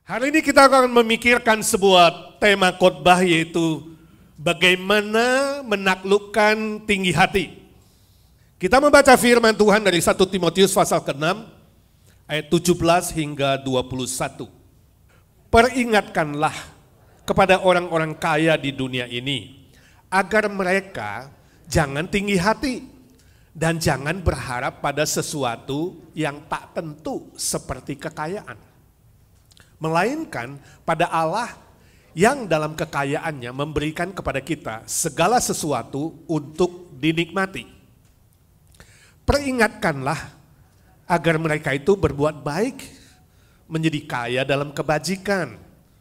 Hari ini kita akan memikirkan sebuah tema khotbah, yaitu bagaimana menaklukkan tinggi hati. Kita membaca firman Tuhan dari 1 Timotius pasal ke-6 ayat 17 hingga 21. Peringatkanlah kepada orang-orang kaya di dunia ini agar mereka jangan tinggi hati dan jangan berharap pada sesuatu yang tak tentu seperti kekayaan, melainkan pada Allah yang dalam kekayaannya memberikan kepada kita segala sesuatu untuk dinikmati. Peringatkanlah agar mereka itu berbuat baik, menjadi kaya dalam kebajikan,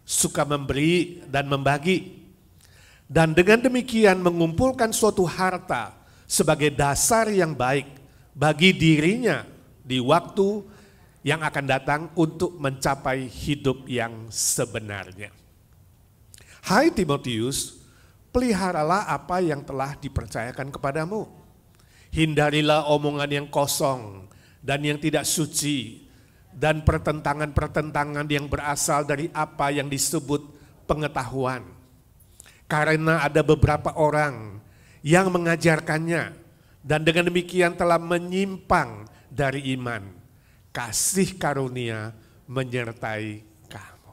suka memberi dan membagi, dan dengan demikian mengumpulkan suatu harta sebagai dasar yang baik bagi dirinya di waktu yang akan datang untuk mencapai hidup yang sebenarnya. Hai Timotius, peliharalah apa yang telah dipercayakan kepadamu. Hindarilah omongan yang kosong dan yang tidak suci, dan pertentangan-pertentangan yang berasal dari apa yang disebut pengetahuan. Karena ada beberapa orang yang mengajarkannya, dan dengan demikian telah menyimpang dari iman. Kasih karunia menyertai kamu.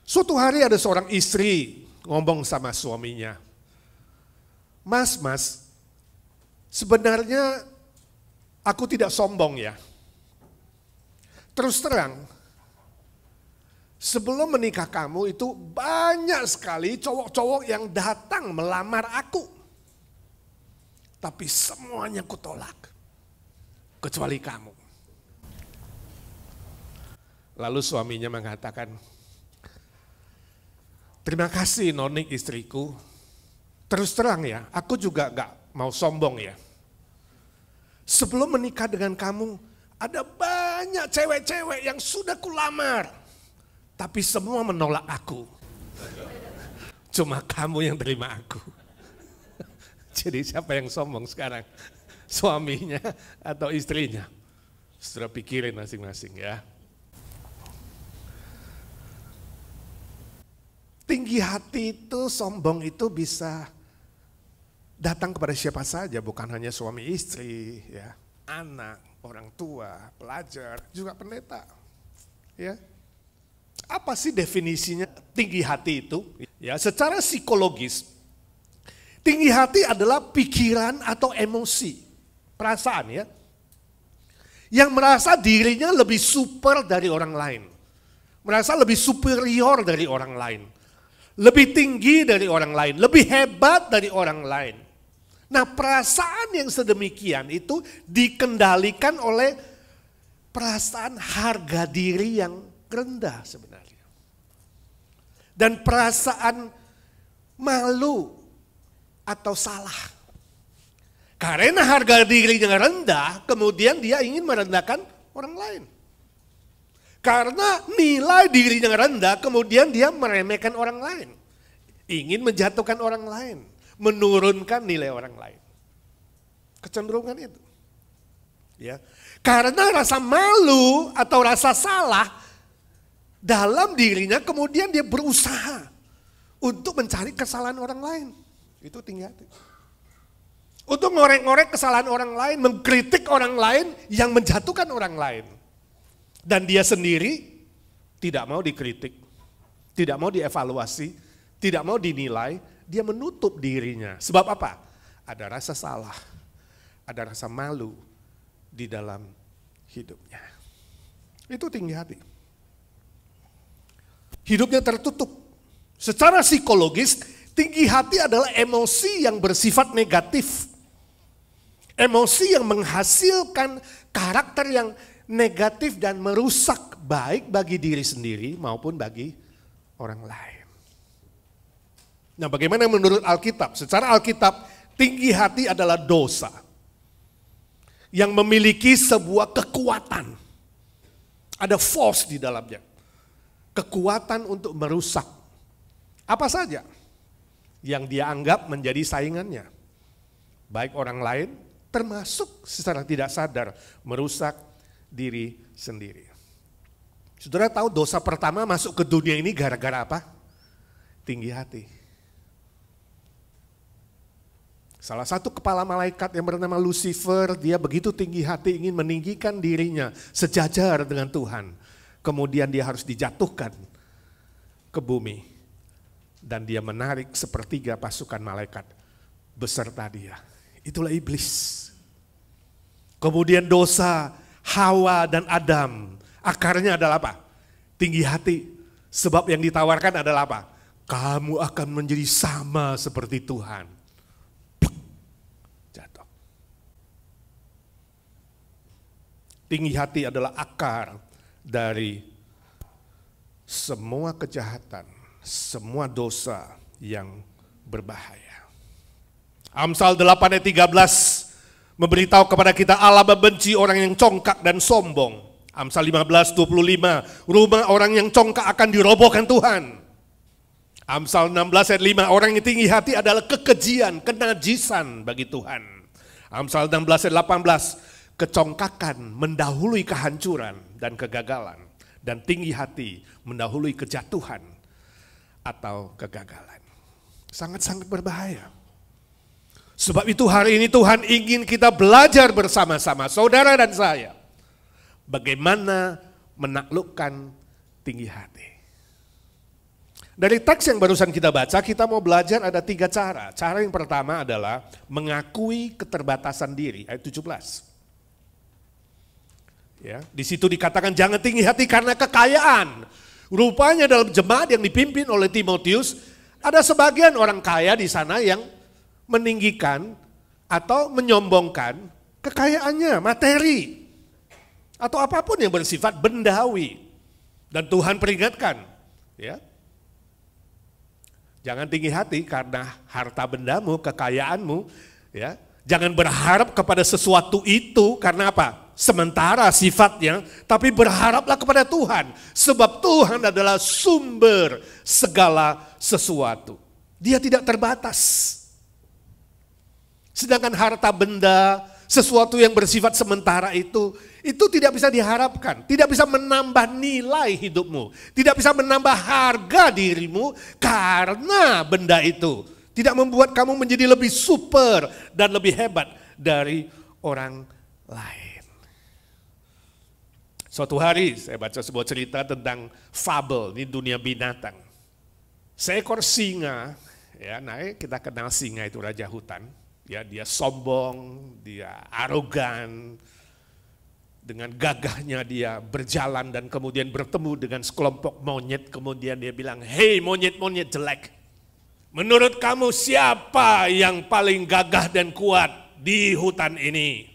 Suatu hari ada seorang istri ngomong sama suaminya, Mas, sebenarnya aku tidak sombong ya. Terus terang, sebelum menikah kamu itu banyak sekali cowok-cowok yang datang melamar aku. Tapi semuanya kutolak, kecuali kamu. Lalu suaminya mengatakan, terima kasih Nonik istriku. Terus terang ya, aku juga gak mau sombong ya. Sebelum menikah dengan kamu, ada banyak cewek-cewek yang sudah kulamar. Tapi semua menolak aku. Cuma kamu yang terima aku. Jadi siapa yang sombong sekarang? Suaminya atau istrinya? Sudah pikirin masing-masing ya. Tinggi hati itu, sombong itu bisa datang kepada siapa saja, bukan hanya suami istri, ya, anak, orang tua, pelajar, juga pendeta. Ya. Apa sih definisinya tinggi hati itu? Ya, secara psikologis, tinggi hati adalah pikiran atau emosi, perasaan ya, yang merasa dirinya lebih super dari orang lain, merasa lebih superior dari orang lain, lebih tinggi dari orang lain, lebih hebat dari orang lain. Nah, perasaan yang sedemikian itu dikendalikan oleh perasaan harga diri yang rendah sebenarnya. Dan perasaan malu atau salah. Karena harga dirinya rendah, kemudian dia ingin merendahkan orang lain. Karena nilai dirinya rendah, kemudian dia meremehkan orang lain. Ingin menjatuhkan orang lain, menurunkan nilai orang lain. Kecenderungan itu. Ya. Karena rasa malu atau rasa salah dalam dirinya, kemudian dia berusaha untuk mencari kesalahan orang lain. Itu tinggi hati. Untuk ngorek-ngorek kesalahan orang lain, mengkritik orang lain yang menjatuhkan orang lain. Dan dia sendiri tidak mau dikritik, tidak mau dievaluasi, tidak mau dinilai, dia menutup dirinya. Sebab apa? Ada rasa salah, ada rasa malu di dalam hidupnya. Itu tinggi hati. Hidupnya tertutup. Secara psikologis, tinggi hati adalah emosi yang bersifat negatif. Emosi yang menghasilkan karakter yang negatif dan merusak baik bagi diri sendiri maupun bagi orang lain. Nah, bagaimana menurut Alkitab? Secara Alkitab, tinggi hati adalah dosa yang memiliki sebuah kekuatan. Ada force di dalamnya. Kekuatan untuk merusak apa saja yang dia anggap menjadi saingannya. Baik orang lain, termasuk secara tidak sadar merusak diri sendiri. Saudara tahu dosa pertama masuk ke dunia ini gara-gara apa? Tinggi hati. Salah satu kepala malaikat yang bernama Lucifer, dia begitu tinggi hati ingin meninggikan dirinya sejajar dengan Tuhan. Kemudian dia harus dijatuhkan ke bumi. Dan dia menarik sepertiga pasukan malaikat beserta dia. Itulah iblis. Kemudian dosa Hawa dan Adam, akarnya adalah apa? Tinggi hati. Sebab yang ditawarkan adalah apa? Kamu akan menjadi sama seperti Tuhan. Jatuh. Tinggi hati adalah akar dari semua kejahatan, semua dosa yang berbahaya. Amsal 8 ayat 13 memberitahu kepada kita Allah membenci orang yang congkak dan sombong. Amsal 15:25, rumah orang yang congkak akan dirobohkan Tuhan. Amsal 16 ayat 5, orang yang tinggi hati adalah kekejian, kenajisan bagi Tuhan. Amsal 16 ayat 18, kecongkakan mendahului kehancuran dan kegagalan. Dan tinggi hati mendahului kejatuhan atau kegagalan. Sangat-sangat berbahaya. Sebab itu hari ini Tuhan ingin kita belajar bersama-sama, saudara dan saya, bagaimana menaklukkan tinggi hati. Dari teks yang barusan kita baca, kita mau belajar ada 3 cara. Cara yang pertama adalah mengakui keterbatasan diri, ayat 17. Ya, di situ dikatakan jangan tinggi hati karena kekayaan. Rupanya dalam jemaat yang dipimpin oleh Timotius, ada sebagian orang kaya di sana yang meninggikan atau menyombongkan kekayaannya, materi, atau apapun yang bersifat bendawi. Dan Tuhan peringatkan, ya, jangan tinggi hati karena harta bendamu, kekayaanmu, ya. Jangan berharap kepada sesuatu itu karena apa? Sementara sifatnya, tapi berharaplah kepada Tuhan. Sebab Tuhan adalah sumber segala sesuatu. Dia tidak terbatas. Sedangkan harta benda, sesuatu yang bersifat sementara itu tidak bisa diharapkan. Tidak bisa menambah nilai hidupmu. Tidak bisa menambah harga dirimu karena benda itu tidak membuat kamu menjadi lebih super dan lebih hebat dari orang lain. Suatu hari saya baca sebuah cerita tentang fabel di dunia binatang. Seekor singa, ya, kita kenal singa itu raja hutan. Ya, dia sombong, dia arogan, dengan gagahnya dia berjalan dan kemudian bertemu dengan sekelompok monyet. Kemudian dia bilang, hei monyet-monyet jelek, menurut kamu siapa yang paling gagah dan kuat di hutan ini?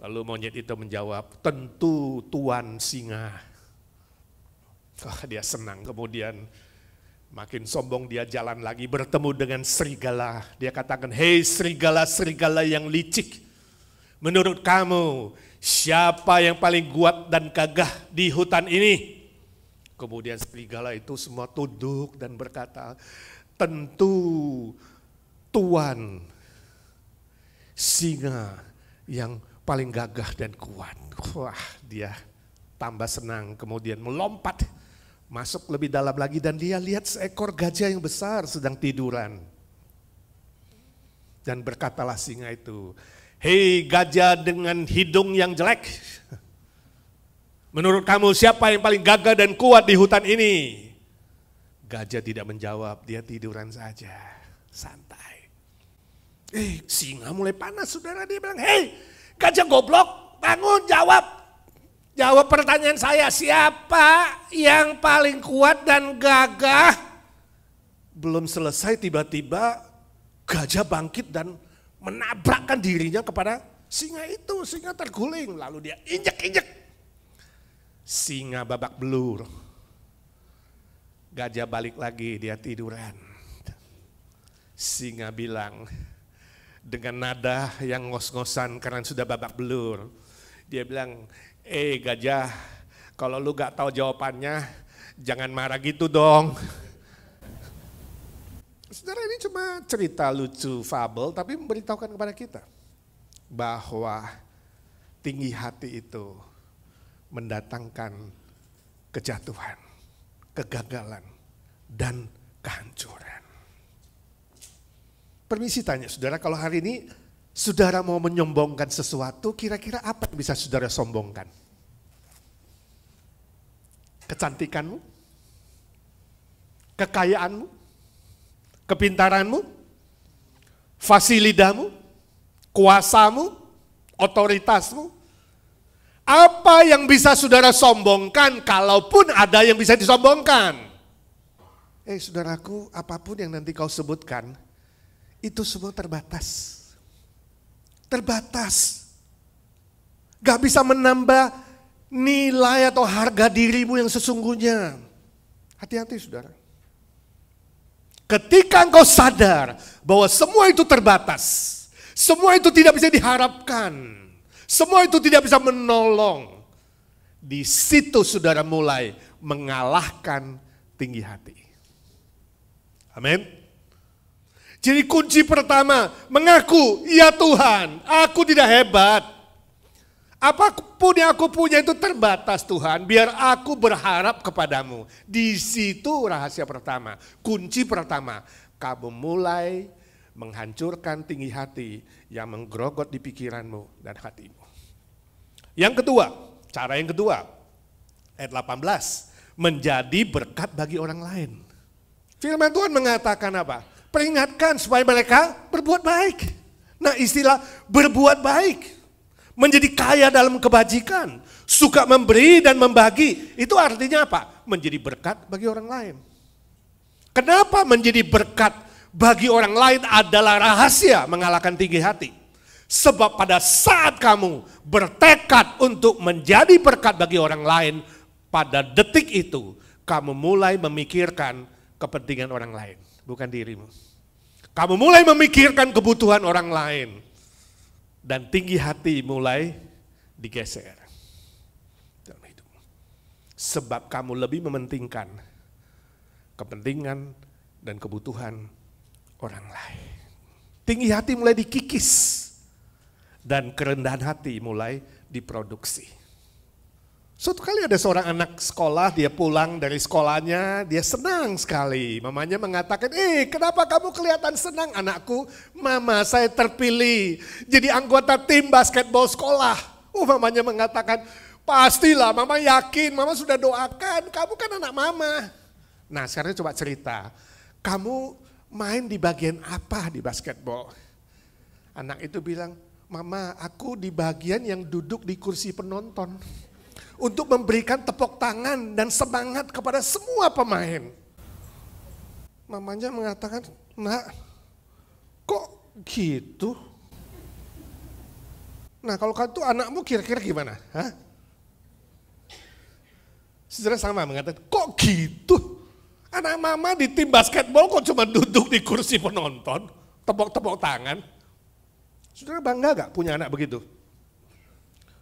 Lalu monyet itu menjawab, tentu Tuan Singa. Dia senang, kemudian makin sombong dia jalan lagi bertemu dengan serigala. Dia katakan, hei serigala-serigala yang licik, menurut kamu siapa yang paling kuat dan gagah di hutan ini? Kemudian serigala itu semua tunduk dan berkata, tentu Tuan Singa yang paling gagah dan kuat. Wah, dia tambah senang, kemudian melompat, masuk lebih dalam lagi dan dia lihat seekor gajah yang besar sedang tiduran. Dan berkatalah singa itu, hei gajah dengan hidung yang jelek, menurut kamu siapa yang paling gagah dan kuat di hutan ini? Gajah tidak menjawab, dia tiduran saja, santai. Singa mulai panas, saudara. Dia bilang, hei gajah goblok, bangun, jawab. Jawab pertanyaan saya, siapa yang paling kuat dan gagah? Belum selesai tiba-tiba gajah bangkit dan menabrakkan dirinya kepada singa itu. Singa terguling, lalu dia injek-injek. Singa babak belur. Gajah balik lagi, dia tiduran. Singa bilang dengan nada yang ngos-ngosan karena sudah babak belur. Dia bilang, gajah, kalau lu gak tahu jawabannya, jangan marah gitu dong. Saudara, ini cuma cerita lucu, fabel, tapi memberitahukan kepada kita bahwa tinggi hati itu mendatangkan kejatuhan, kegagalan, dan kehancuran. Permisi tanya saudara, kalau hari ini saudara mau menyombongkan sesuatu, kira-kira apa yang bisa saudara sombongkan? Kecantikanmu? Kekayaanmu? Kepintaranmu? Fasilidamu? Kuasamu? Otoritasmu? Apa yang bisa saudara sombongkan kalaupun ada yang bisa disombongkan? Saudaraku, apapun yang nanti kau sebutkan, itu semua terbatas. Terbatas. Gak bisa menambah nilai atau harga dirimu yang sesungguhnya. Hati-hati saudara. Ketika engkau sadar bahwa semua itu terbatas, semua itu tidak bisa diharapkan, semua itu tidak bisa menolong, di situ saudara mulai mengalahkan tinggi hati. Amin. Jadi kunci pertama, mengaku, ya Tuhan, aku tidak hebat. Apapun yang aku punya itu terbatas Tuhan, biar aku berharap kepadamu. Di situ rahasia pertama, kunci pertama, kamu mulai menghancurkan tinggi hati yang menggerogot di pikiranmu dan hatimu. Yang kedua, cara yang kedua, ayat 18, menjadi berkat bagi orang lain. Firman Tuhan mengatakan apa? Peringatkan supaya mereka berbuat baik. Nah, istilah berbuat baik, menjadi kaya dalam kebajikan, suka memberi dan membagi, itu artinya apa? Menjadi berkat bagi orang lain. Kenapa menjadi berkat bagi orang lain adalah rahasia mengalahkan tinggi hati? Sebab pada saat kamu bertekad untuk menjadi berkat bagi orang lain, pada detik itu kamu mulai memikirkan kepentingan orang lain, bukan dirimu. Kamu mulai memikirkan kebutuhan orang lain. Dan tinggi hati mulai digeser dalam hidupmu. Sebab kamu lebih mementingkan kepentingan dan kebutuhan orang lain. Tinggi hati mulai dikikis dan kerendahan hati mulai diproduksi. Suatu kali ada seorang anak sekolah, dia pulang dari sekolahnya, dia senang sekali. Mamanya mengatakan, kenapa kamu kelihatan senang anakku? Mama, saya terpilih jadi anggota tim basketball sekolah. Mamanya mengatakan, pastilah mama yakin, mama sudah doakan, kamu kan anak mama. Nah sekarang coba cerita, kamu main di bagian apa di basketball? Anak itu bilang, mama aku di bagian yang duduk di kursi penonton. Untuk memberikan tepuk tangan dan semangat kepada semua pemain. Mamanya mengatakan, nak, kok gitu? Nah kalau itu anakmu kira-kira gimana? Hah? Saudara sama mengatakan, kok gitu? Anak mama di tim basketball kok cuma duduk di kursi penonton, tepuk-tepuk tangan. Saudara bangga gak punya anak begitu?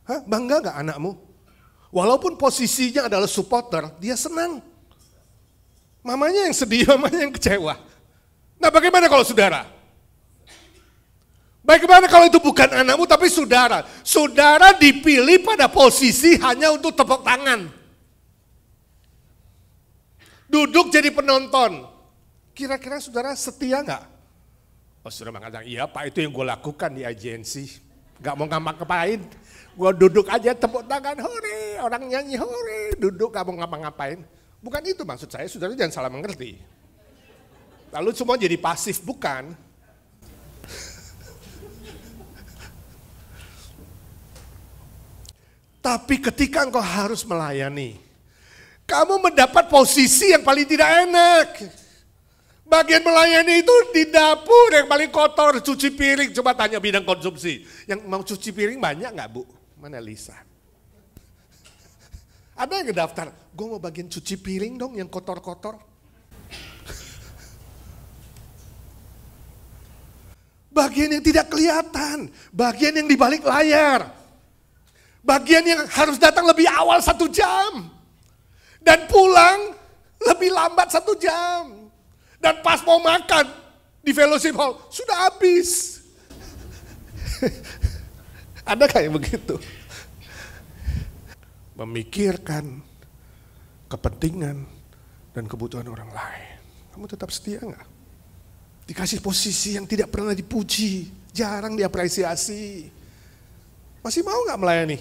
Hah? Bangga gak anakmu? Walaupun posisinya adalah supporter, dia senang. Mamanya yang sedih, mamanya yang kecewa. Nah bagaimana kalau saudara? Bagaimana kalau itu bukan anakmu tapi saudara? Saudara dipilih pada posisi hanya untuk tepuk tangan. Duduk jadi penonton. Kira-kira saudara setia nggak? Oh saudara mengatakan, iya Pak itu yang gue lakukan di agensi. Gak mau ngapa-ngapain. Gue duduk aja tepuk tangan, hore, orang nyanyi hore, duduk gak mau ngapa-ngapain. Bukan itu maksud saya, saudara jangan salah mengerti. Lalu semua jadi pasif, bukan. Tapi ketika engkau harus melayani, kamu mendapat posisi yang paling tidak enak. Bagian melayani itu di dapur yang paling kotor, cuci piring. Coba tanya bidang konsumsi. Yang mau cuci piring banyak gak Bu? Mana Lisa? Ada yang ngedaftar, gue mau bagian cuci piring dong yang kotor-kotor. Bagian yang tidak kelihatan, bagian yang di balik layar. Bagian yang harus datang lebih awal 1 jam. Dan pulang lebih lambat 1 jam. Dan pas mau makan di fellowship hall, sudah habis. Ada kayak begitu? Memikirkan kepentingan dan kebutuhan orang lain. Kamu tetap setia nggak? Dikasih posisi yang tidak pernah dipuji, jarang diapresiasi. Masih mau nggak melayani?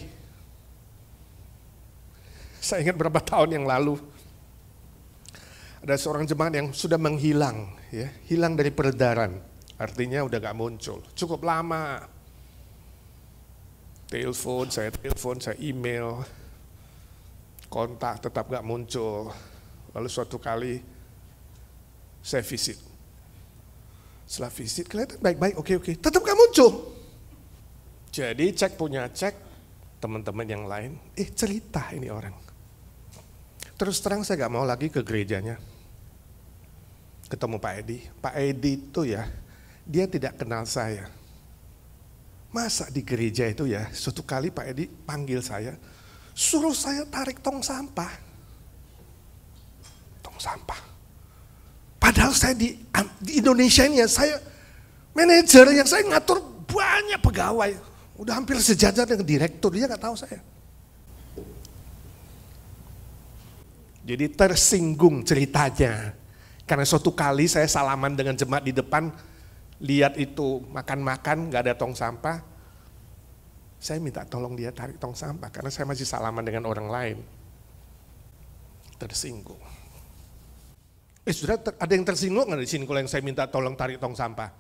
Saya ingat berapa tahun yang lalu, ada seorang jemaat yang sudah menghilang, ya, hilang dari peredaran. Artinya udah gak muncul, cukup lama. Telepon, saya email, kontak tetap gak muncul. Lalu suatu kali saya visit. Setelah visit, kelihatan baik-baik, oke, tetap gak muncul. Jadi cek punya cek, teman-teman yang lain, cerita ini orang. Terus terang saya gak mau lagi ke gerejanya. Ketemu Pak Edi. Pak Edi itu ya, dia tidak kenal saya. Masa di gereja itu ya, suatu kali Pak Edi panggil saya, suruh saya tarik tong sampah. Tong sampah. Padahal saya di Indonesia ini ya, saya manajer yang saya ngatur banyak pegawai. Udah hampir sejajar dengan direktur, dia gak tahu saya. Jadi tersinggung ceritanya. Karena suatu kali saya salaman dengan jemaat di depan, lihat itu makan-makan gak ada tong sampah, saya minta tolong dia tarik tong sampah karena saya masih salaman dengan orang lain. Tersinggung. Sudah ada yang tersinggung nggak di sini kalau yang saya minta tolong tarik tong sampah?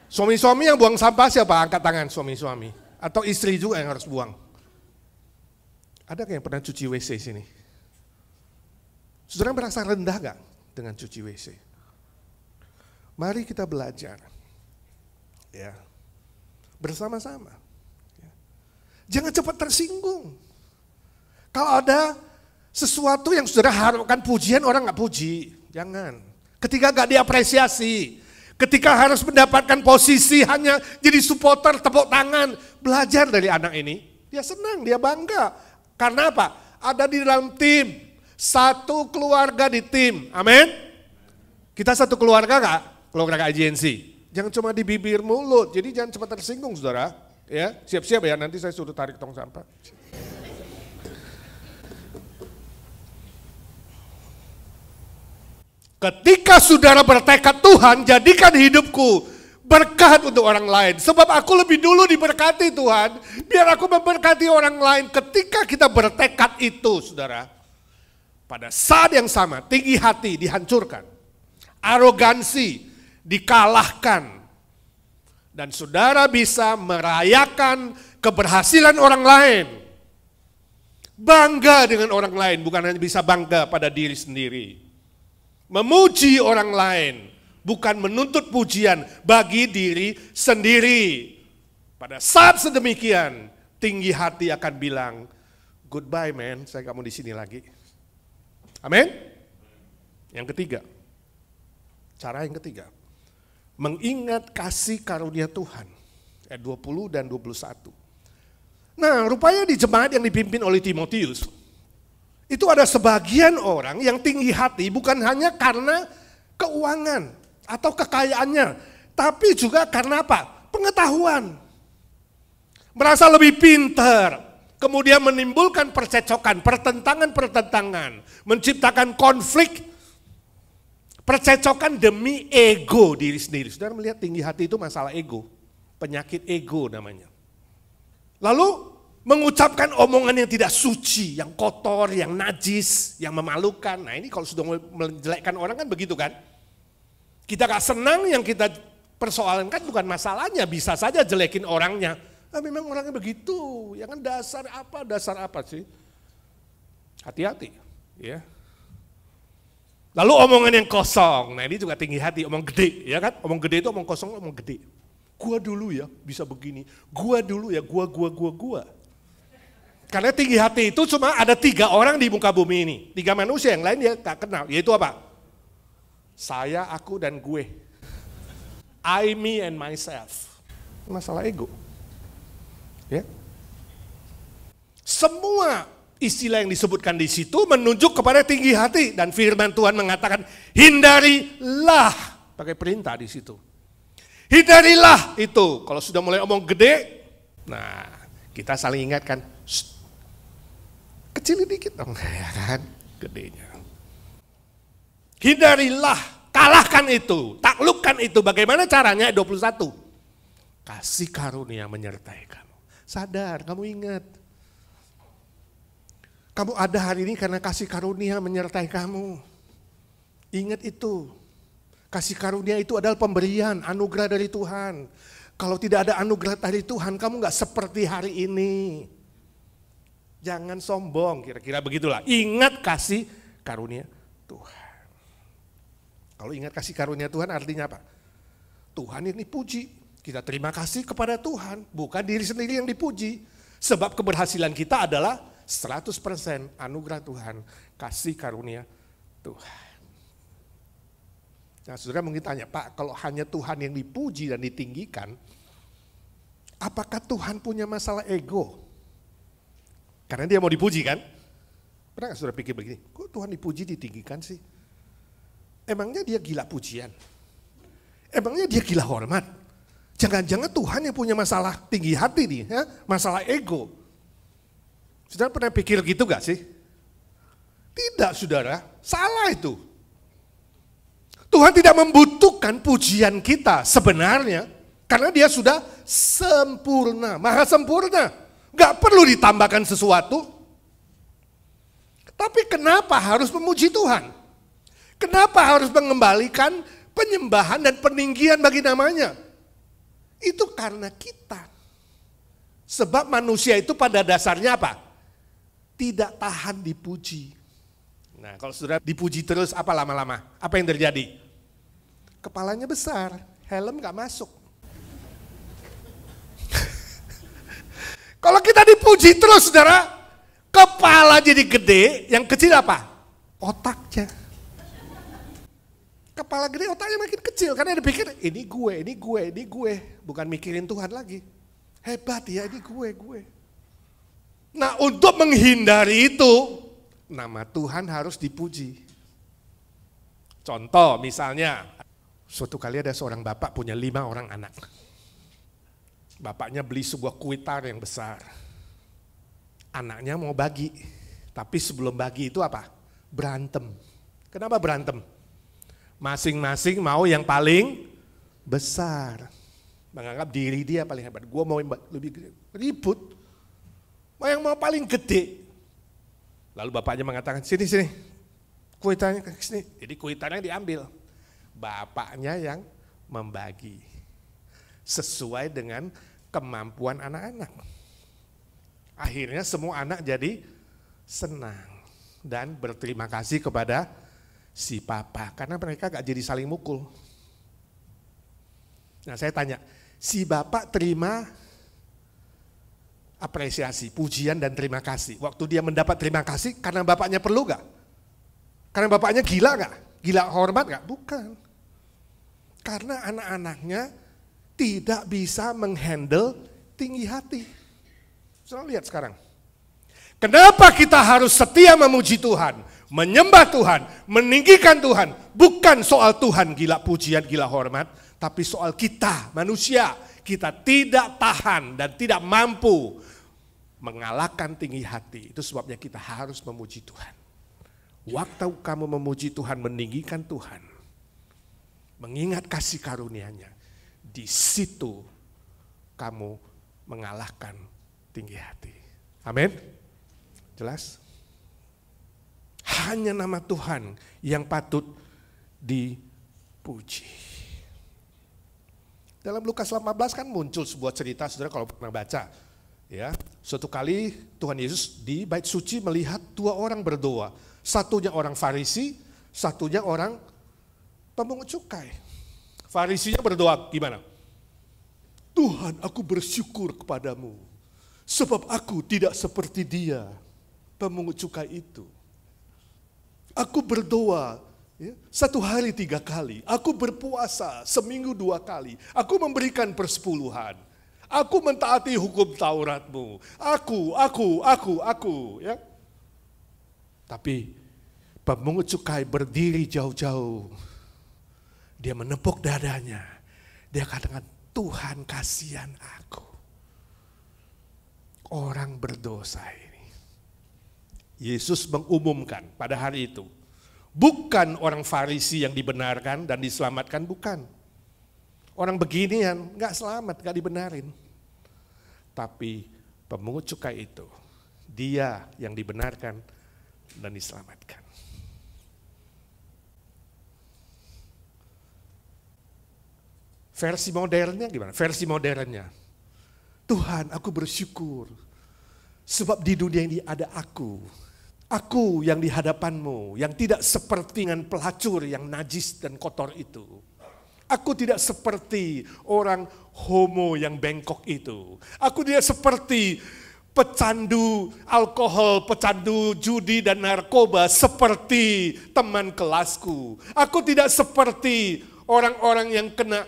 Suami-suami yang buang sampah siapa? Angkat tangan suami-suami. Atau istri juga yang harus buang. Ada yang pernah cuci WC sini? Saudara merasa rendah gak dengan cuci WC? Mari kita belajar, ya, bersama-sama. Ya. Jangan cepat tersinggung. Kalau ada sesuatu yang saudara harapkan pujian, orang gak puji, jangan. Ketika gak diapresiasi, ketika harus mendapatkan posisi hanya jadi supporter, tepuk tangan, belajar dari anak ini. Dia senang, dia bangga. Karena apa? Ada di dalam tim. Satu keluarga di tim, amin. Kita satu keluarga gak? Keluarga agensi. Jangan cuma di bibir mulut, jadi jangan cepat tersinggung saudara. Ya, siap-siap ya, nanti saya suruh tarik tong sampah. Ketika saudara bertekad, Tuhan jadikan hidupku berkat untuk orang lain. Sebab aku lebih dulu diberkati Tuhan, biar aku memberkati orang lain. Ketika kita bertekad itu saudara, pada saat yang sama, tinggi hati dihancurkan, arogansi dikalahkan, dan saudara bisa merayakan keberhasilan orang lain. Bangga dengan orang lain, bukan hanya bisa bangga pada diri sendiri. Memuji orang lain, bukan menuntut pujian bagi diri sendiri. Pada saat sedemikian, tinggi hati akan bilang, goodbye man, saya gak mau di sini lagi. Amin. Yang ketiga, cara yang ketiga, mengingat kasih karunia Tuhan, ayat 20 dan 21. Nah, rupanya di jemaat yang dipimpin oleh Timotius, itu ada sebagian orang yang tinggi hati bukan hanya karena keuangan atau kekayaannya, tapi juga karena apa? Pengetahuan. Merasa lebih pintar. Kemudian menimbulkan percecokan, pertentangan, menciptakan konflik, percecokan demi ego diri sendiri. Saudara melihat tinggi hati itu masalah ego, penyakit ego namanya. Lalu mengucapkan omongan yang tidak suci, yang kotor, yang najis, yang memalukan. Nah ini kalau sudah menjelekkan orang kan begitu kan. Kita gak senang, yang kita persoalan kan bukan masalahnya, bisa saja jelekin orangnya. Memang orangnya begitu, ya kan dasar apa sih? Hati-hati, ya. Lalu omongan yang kosong, nah ini juga tinggi hati, omong gede, ya kan? Omong gede itu omong kosong, omong gede. Gua dulu ya bisa begini, gua dulu ya gua. Karena tinggi hati itu cuma ada 3 orang di muka bumi ini, 3 manusia, yang lain dia gak kenal, yaitu apa? Saya, aku, dan gue. I, me, and myself. Masalah ego. Ya. Semua istilah yang disebutkan di situ menunjuk kepada tinggi hati, dan firman Tuhan mengatakan hindarilah, pakai perintah di situ. Hindarilah itu. Kalau sudah mulai omong gede, nah kita saling ingatkan, kecilin dikit dong, ya kan? gedenya. Hindarilah, kalahkan itu, taklukkan itu. Bagaimana caranya? 21. Kasih karunia menyertai kamu. Sadar, kamu ingat. Kamu ada hari ini karena kasih karunia menyertai kamu. Ingat itu. Kasih karunia itu adalah pemberian, anugerah dari Tuhan. Kalau tidak ada anugerah dari Tuhan, kamu gak seperti hari ini. Jangan sombong, kira-kira begitulah. Ingat kasih karunia Tuhan. Kalau ingat kasih karunia Tuhan artinya apa? Tuhan yang dipuji. Kita terima kasih kepada Tuhan, bukan diri sendiri yang dipuji. Sebab keberhasilan kita adalah 100% anugerah Tuhan, kasih karunia Tuhan. Nah, saudara mungkin tanya, Pak, kalau hanya Tuhan yang dipuji dan ditinggikan, apakah Tuhan punya masalah ego? Karena dia mau dipuji kan? Pernah gak saudara pikir begini, kok Tuhan dipuji ditinggikan sih? Emangnya dia gila pujian? Emangnya dia gila hormat? Jangan-jangan Tuhan yang punya masalah tinggi hati nih, ya? Masalah ego. Saudara pernah pikir gitu gak sih? Tidak saudara, salah itu. Tuhan tidak membutuhkan pujian kita sebenarnya, karena dia sudah sempurna, maha sempurna. Gak perlu ditambahkan sesuatu. Tapi kenapa harus memuji Tuhan? Kenapa harus mengembalikan penyembahan dan peninggian bagi namanya? Itu karena kita. Sebab manusia itu pada dasarnya apa? Tidak tahan dipuji. Nah, kalau sudah dipuji terus apa lama-lama? Apa yang terjadi? Kepalanya besar, helm gak masuk. Kalau kita dipuji terus saudara, kepala jadi gede, yang kecil apa? Otaknya. Kepala gede, otaknya makin kecil karena dia pikir ini gue. Bukan mikirin Tuhan lagi. Hebat ya, ini gue. Nah, untuk menghindari itu, nama Tuhan harus dipuji. Contoh misalnya, suatu kali ada seorang bapak punya 5 orang anak. Bapaknya beli sebuah kuitar yang besar. Anaknya mau bagi, tapi sebelum bagi itu apa? Berantem. Kenapa berantem? Masing-masing mau yang paling besar. Menganggap diri dia paling hebat. Gue mau yang lebih gede. Ribut. Mau paling gede. Lalu bapaknya mengatakan, sini. Kuitannya ke sini. Jadi kuitannya diambil. Bapaknya yang membagi. Sesuai dengan kemampuan anak-anak. Akhirnya semua anak jadi senang. Dan berterima kasih kepada si papa, karena mereka gak jadi saling mukul. Nah saya tanya, si bapak terima apresiasi, pujian dan terima kasih. Waktu dia mendapat terima kasih karena bapaknya perlu gak? Karena bapaknya gila gak? Gila hormat gak? Bukan. Karena anak-anaknya tidak bisa menghandle tinggi hati. Saudara lihat sekarang. Kenapa kita harus setia memuji Tuhan, menyembah Tuhan, meninggikan Tuhan? Bukan soal Tuhan gila pujian, gila hormat, tapi soal kita manusia. Kita tidak tahan dan tidak mampu mengalahkan tinggi hati. Itu sebabnya kita harus memuji Tuhan. Waktu kamu memuji Tuhan, meninggikan Tuhan, mengingat kasih karunia-Nya, di situ kamu mengalahkan tinggi hati. Amin. Jelas? Hanya nama Tuhan yang patut dipuji. Dalam Lukas 18 kan muncul sebuah cerita, saudara kalau pernah baca. Ya, suatu kali Tuhan Yesus di bait suci melihat 2 orang berdoa. Satunya orang Farisi, satunya orang pemungut cukai. Farisinya berdoa gimana? Tuhan, aku bersyukur kepadamu, sebab aku tidak seperti dia, pemungut cukai itu. Aku berdoa 1 hari 3 kali. Aku berpuasa seminggu 2 kali. Aku memberikan persepuluhan. Aku mentaati hukum Tauratmu. Aku. Ya. Tapi pemungut cukai berdiri jauh-jauh. Dia menepuk dadanya. Dia katakan, Tuhan kasihan aku. Orang berdosa ini. Yesus mengumumkan pada hari itu, bukan orang Farisi yang dibenarkan dan diselamatkan, bukan. Orang beginian gak selamat, gak dibenarin. Tapi pemungut cukai itu, dia yang dibenarkan dan diselamatkan. Versi modernnya gimana? Versi modernnya, Tuhan, aku bersyukur sebab di dunia ini ada aku yang di hadapanmu, yang tidak seperti dengan pelacur yang najis dan kotor itu. Aku tidak seperti orang homo yang bengkok itu. Aku tidak seperti pecandu alkohol, pecandu judi dan narkoba seperti teman kelasku. Aku tidak seperti orang-orang yang kena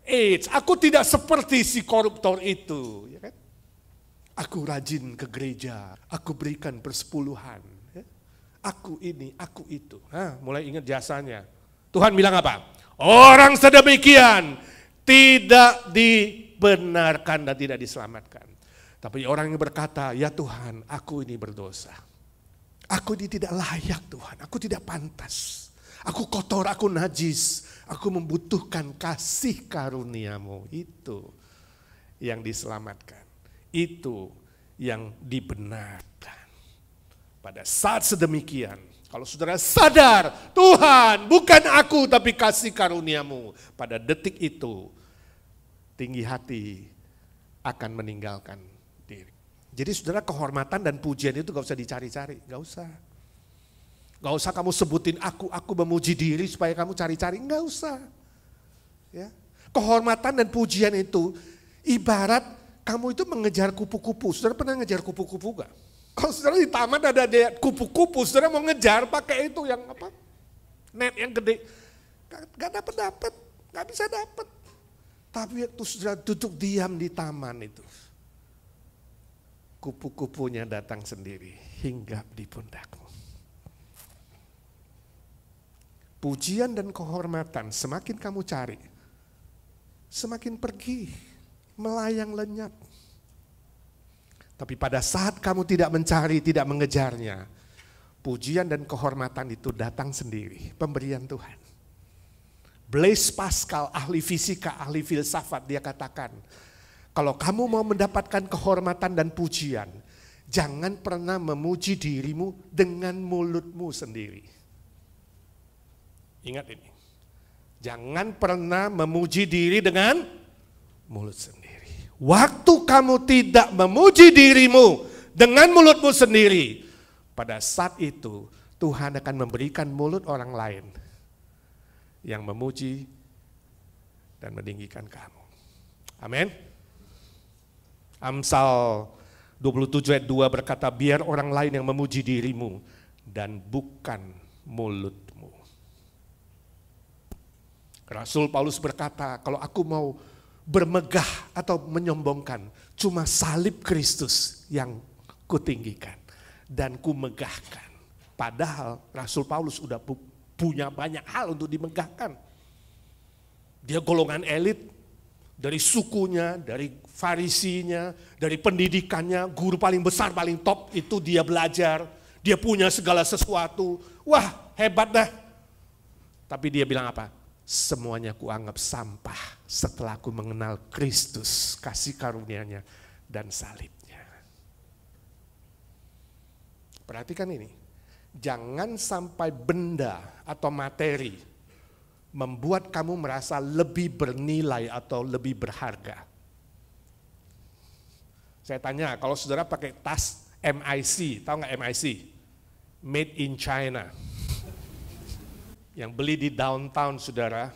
AIDS. Aku tidak seperti si koruptor itu. Ya kan? Aku rajin ke gereja, aku berikan persepuluhan. Ya. Aku ini, aku itu. Mulai ingat jasanya. Tuhan bilang apa? Orang sedemikian tidak dibenarkan dan tidak diselamatkan. Tapi orang yang berkata, ya Tuhan, aku ini berdosa. Aku ini tidak layak Tuhan, aku tidak pantas. Aku kotor, aku najis. Aku membutuhkan kasih karunia-Mu. Itu yang diselamatkan. Itu yang dibenarkan. Pada saat sedemikian, kalau saudara sadar, Tuhan bukan aku tapi kasih karunia-Mu. Pada detik itu, tinggi hati akan meninggalkan diri. Jadi saudara, kehormatan dan pujian itu gak usah dicari-cari, gak usah. Gak usah kamu sebutin aku memuji diri supaya kamu cari-cari, gak usah. Ya. Kehormatan dan pujian itu ibarat kamu itu mengejar kupu-kupu. Saudara pernah ngejar kupu-kupu gak? Kalau saudara di taman ada kupu-kupu, saudara mau ngejar pakai itu yang apa? Net yang gede. Gak dapat, gak bisa dapat. Tapi waktu saudara duduk diam di taman itu, kupu-kupunya datang sendiri, hinggap di pundakmu. Pujian dan kehormatan semakin kamu cari, semakin pergi. Melayang lenyap. Tapi pada saat kamu tidak mencari, tidak mengejarnya, pujian dan kehormatan itu datang sendiri, pemberian Tuhan. Blaise Pascal, ahli fisika, ahli filsafat, dia katakan, kalau kamu mau mendapatkan kehormatan dan pujian, jangan pernah memuji dirimu dengan mulutmu sendiri. Ingat ini, jangan pernah memuji diri dengan mulut sendiri. Waktu kamu tidak memuji dirimu dengan mulutmu sendiri, pada saat itu Tuhan akan memberikan mulut orang lain yang memuji dan meninggikan kamu. Amin. Amsal 27 ayat 2 berkata, biar orang lain yang memuji dirimu dan bukan mulutmu. Rasul Paulus berkata, kalau aku mau bermegah atau menyombongkan, cuma salib Kristus yang kutinggikan dan kumegahkan. Padahal Rasul Paulus udah punya banyak hal untuk dimegahkan. Dia golongan elit, dari sukunya, dari farisinya, dari pendidikannya, guru paling besar, paling top itu dia belajar. Dia punya segala sesuatu, wah hebat dah. Tapi dia bilang apa? Semuanya kuanggap sampah setelah aku mengenal Kristus, kasih karunia-Nya dan salibnya. Perhatikan ini, jangan sampai benda atau materi membuat kamu merasa lebih bernilai atau lebih berharga. Saya tanya, kalau saudara pakai tas MIC, tahu nggak MIC? Made in China. Yang beli di downtown saudara,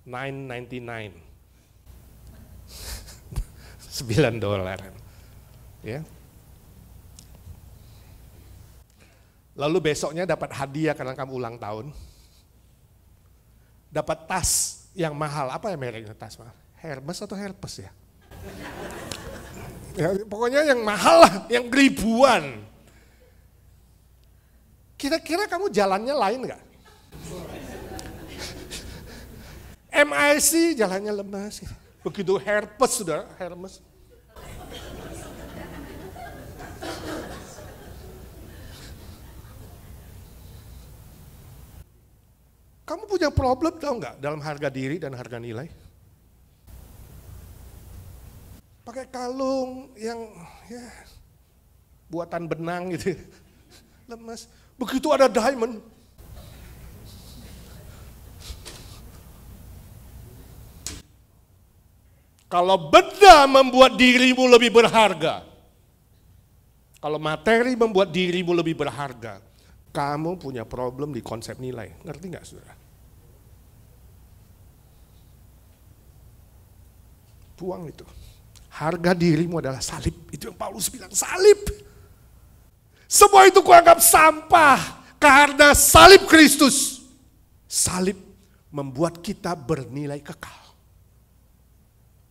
$9.99. $9. Ya. Lalu besoknya dapat hadiah karena kamu ulang tahun. Dapat tas yang mahal, apa ya mereknya tas mahal? Hermes atau Herpes ya? Ya pokoknya yang mahal lah, yang ribuan. Kira-kira kamu jalannya lain nggak? MIC jalannya lemas. Begitu Herpes sudah, Hermes. Kamu punya problem tahu nggak dalam harga diri dan harga nilai? Pakai kalung yang ya buatan benang gitu, lemas. Begitu ada diamond, kalau benda membuat dirimu lebih berharga, kalau materi membuat dirimu lebih berharga, kamu punya problem di konsep nilai. Ngerti nggak saudara? Buang itu. Harga dirimu adalah salib. Itu yang Paulus bilang, salib. Semua itu kuanggap sampah karena salib Kristus. Salib membuat kita bernilai kekal.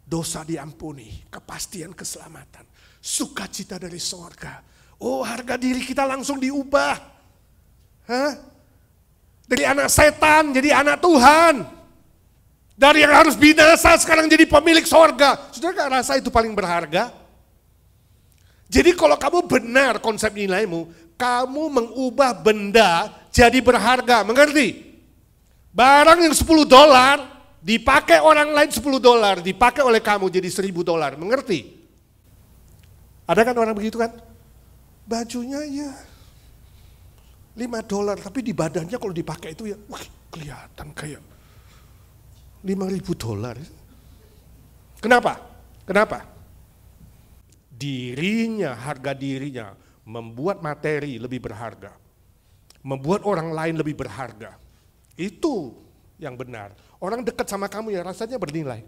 Dosa diampuni, kepastian keselamatan, sukacita dari sorga. Oh, harga diri kita langsung diubah. Dari anak setan jadi anak Tuhan. Dari yang harus binasa sekarang jadi pemilik sorga. Saudara gak rasa itu paling berharga? Jadi kalau kamu benar konsep nilaimu, kamu mengubah benda jadi berharga. Mengerti? Barang yang $10 dipakai orang lain $10, dipakai oleh kamu jadi $1.000. Mengerti? Ada kan orang begitu kan? Bajunya ya $5, tapi di badannya kalau dipakai itu ya, wah, kelihatan kayak $5.000. Kenapa? Kenapa? Dirinya, harga dirinya membuat materi lebih berharga. Membuat orang lain lebih berharga. Itu yang benar. Orang dekat sama kamu ya rasanya bernilai.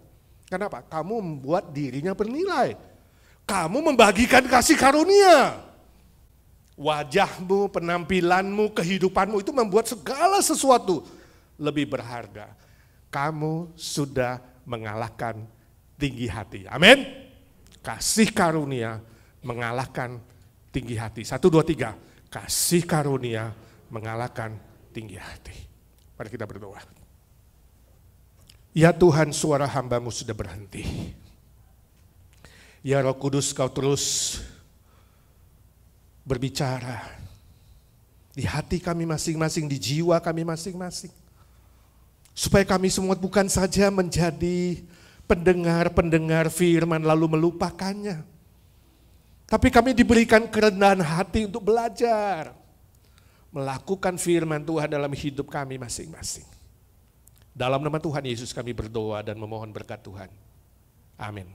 Kenapa? Kamu membuat dirinya bernilai. Kamu membagikan kasih karunia. Wajahmu, penampilanmu, kehidupanmu itu membuat segala sesuatu lebih berharga. Kamu sudah mengalahkan tinggi hati. Amin. Kasih karunia mengalahkan tinggi hati. 1, 2, 3. Kasih karunia mengalahkan tinggi hati. Mari kita berdoa. Ya Tuhan, suara hamba-Mu sudah berhenti. Ya Roh Kudus, Kau terus berbicara di hati kami masing-masing, di jiwa kami masing-masing. Supaya kami semua bukan saja menjadi pendengar-pendengar firman lalu melupakannya. Tapi kami diberikan kerendahan hati untuk belajar. Melakukan firman Tuhan dalam hidup kami masing-masing. Dalam nama Tuhan Yesus kami berdoa dan memohon berkat Tuhan. Amin.